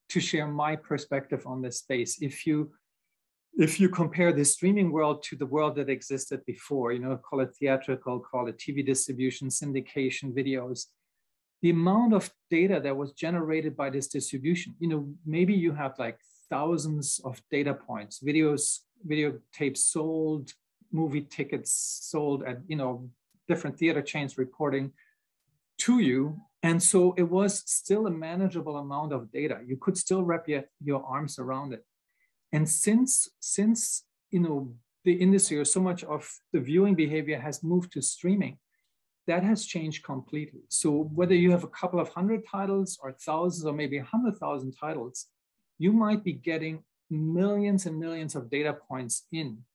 to share my perspective on this space. If you compare the streaming world to the world that existed before, call it theatrical, call it TV distribution, syndication, videos, the amount of data that was generated by this distribution, maybe you have like thousands of data points, videotapes sold, movie tickets sold at, different theater chains reporting to you. And so it was still a manageable amount of data. You could still wrap your arms around it. And since the industry or so much of the viewing behavior has moved to streaming, that has changed completely. So whether you have a couple of hundred titles or thousands or maybe 100,000 titles, you might be getting millions and millions of data points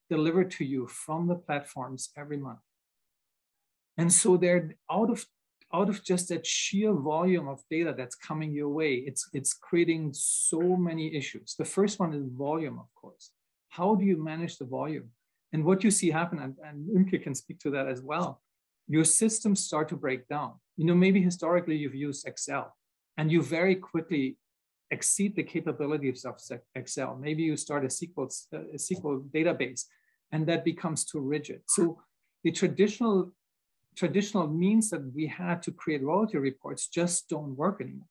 delivered to you from the platforms every month. And so they're out of just that sheer volume of data that's coming your way, it's creating so many issues. The first one is volume, of course. How do you manage the volume? And what you see happen, and Imke can speak to that as well, your systems start to break down. Maybe historically you've used Excel and you very quickly exceed the capabilities of Excel. Maybe you start a SQL database and that becomes too rigid. So the traditional means that we had to create royalty reports just don't work anymore.